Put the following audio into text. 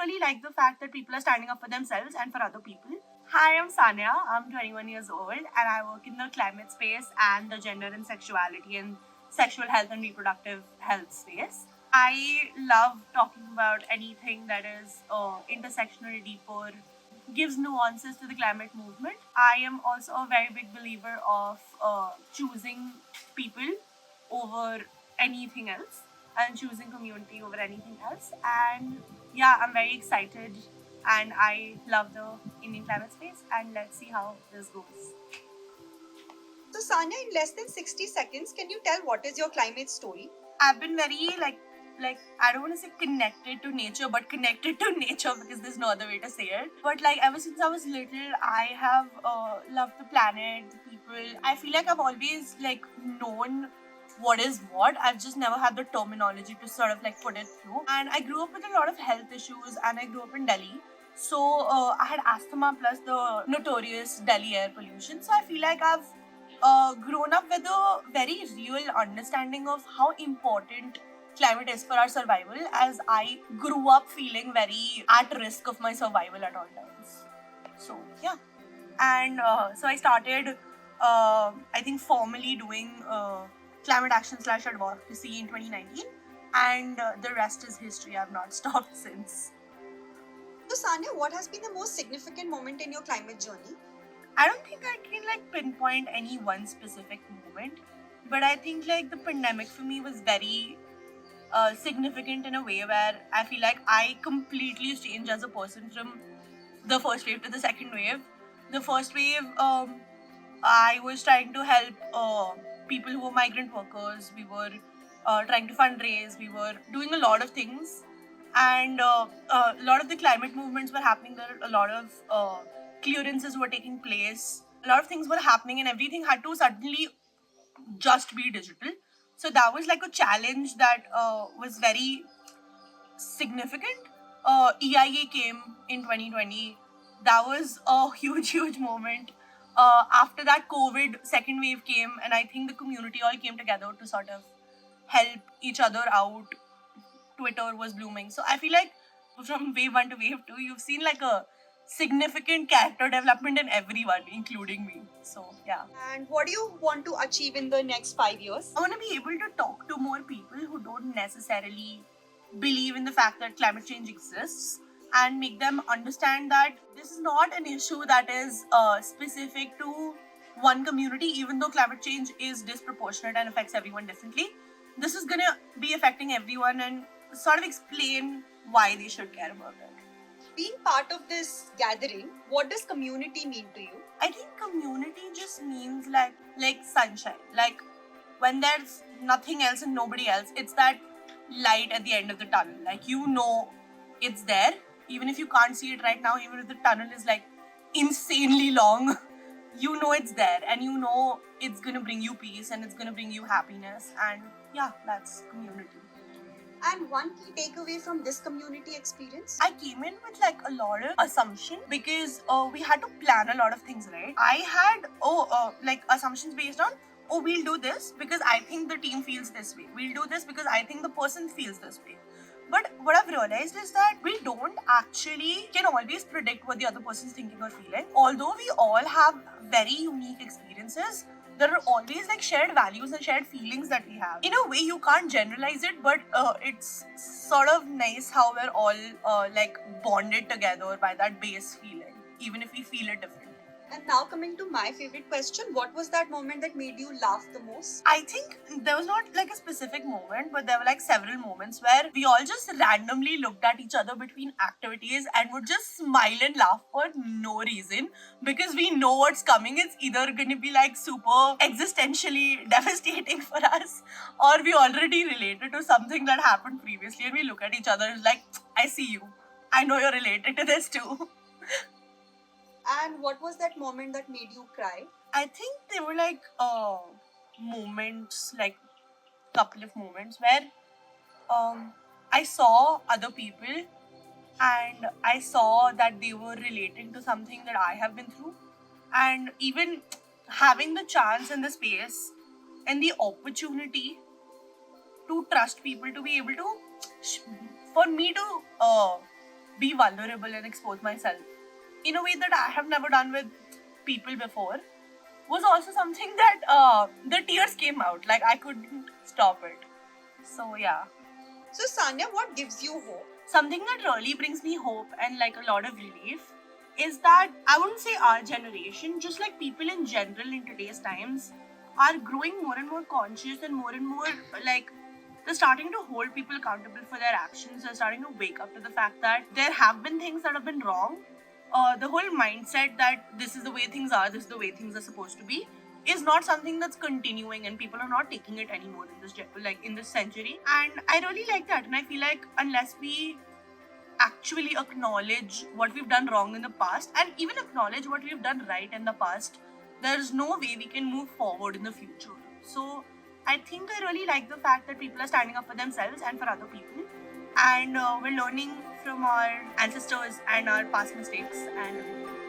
really like the fact that people are standing up for themselves and for other people. Hi, I'm Sanya. I'm 21 years old and I work in the climate space and the gender and sexuality and sexual health and reproductive health space. I love talking about anything that is intersectional, deeper, gives nuances to the climate movement. I am also a very big believer of choosing people over anything else and choosing community over anything else. And yeah, I'm very excited and I love the Indian climate space. And let's see how this goes. So, Sanya, in less than 60 seconds, can you tell what is your climate story? I've been very like I don't want to say connected to nature, but connected to nature because there's no other way to say it. But like ever since I was little, I have loved the planet, the people. I feel like I've always like known what is what. I've just never had the terminology to sort of like put it through. And I grew up with a lot of health issues, and I grew up in Delhi. So I had asthma plus the notorious Delhi air pollution. So I feel like I've grown up with a very real understanding of how important climate is for our survival, as I grew up feeling very at risk of my survival at all times. So, yeah. And so I started, I think, formally doing climate action / advocacy in 2019. And the rest is history. I've not stopped since. So, Sanya, what has been the most significant moment in your climate journey? I don't think I can like pinpoint any one specific moment, but I think like the pandemic for me was very significant in a way where I feel like I completely changed as a person from the first wave to the second wave. The first wave, I was trying to help people who were migrant workers. We were trying to fundraise. We were doing a lot of things, and a lot of the climate movements were happening. There a lot of clearances were taking place. A lot of things were happening, and everything had to suddenly just be digital. So that was like a challenge that was very significant. EIA came in 2020. That was a huge moment. After that, COVID second wave came, and I think the community all came together to sort of help each other out. Twitter was blooming. So I feel like from wave one to wave two, you've seen like a significant character development in everyone, including me. So yeah. And what do you want to achieve in the next 5 years? I want to be able to talk to more people who don't necessarily believe in the fact that climate change exists and make them understand that this is not an issue that is specific to one community, even though climate change is disproportionate and affects everyone differently. This is going to be affecting everyone and sort of explain why they should care about it. Being part of this gathering, what does community mean to you? I think community just means like sunshine. Like when there's nothing else and nobody else, it's that light at the end of the tunnel. Like you know it's there. Even if you can't see it right now, even if the tunnel is like insanely long, you know it's there and you know it's gonna bring you peace and it's gonna bring you happiness. And yeah, that's community. And one key takeaway from this community experience? I came in with like a lot of assumption because we had to plan a lot of things, right? I had like assumptions based on we'll do this because I think the team feels this way. We'll do this because I think the person feels this way. But what I've realized is that we don't actually can always predict what the other person's thinking or feeling. Although we all have very unique experiences, there are always like shared values and shared feelings that we have. In a way, you can't generalize it, but it's sort of nice how we're all like bonded together by that base feeling, even if we feel it differently. And now coming to my favorite question, what was that moment that made you laugh the most? I think there was not like a specific moment, but there were like several moments where we all just randomly looked at each other between activities and would just smile and laugh for no reason because we know what's coming. It's either going to be like super existentially devastating for us, or we already related to something that happened previously and we look at each other and like, I see you. I know you're related to this too. And what was that moment that made you cry? I think there were like moments, like couple of moments where I saw other people and I saw that they were relating to something that I have been through, and even having the chance and the space and the opportunity to trust people to be able to, for me to be vulnerable and expose myself in a way that I have never done with people before was also something that the tears came out. Like I couldn't stop it. So yeah. So Sanya, what gives you hope? Something that really brings me hope and like a lot of relief is that I wouldn't say our generation, just like people in general in today's times, are growing more and more conscious and more like they're starting to hold people accountable for their actions. They're starting to wake up to the fact that there have been things that have been wrong. The whole mindset that this is the way things are, this is the way things are supposed to be, is not something that's continuing, and people are not taking it anymore in this like in this century. And I really like that, and I feel like unless we actually acknowledge what we've done wrong in the past and even acknowledge what we've done right in the past, there's no way we can move forward in the future. So I think I really like the fact that people are standing up for themselves and for other people, and we're learning from our ancestors and our past mistakes and everything.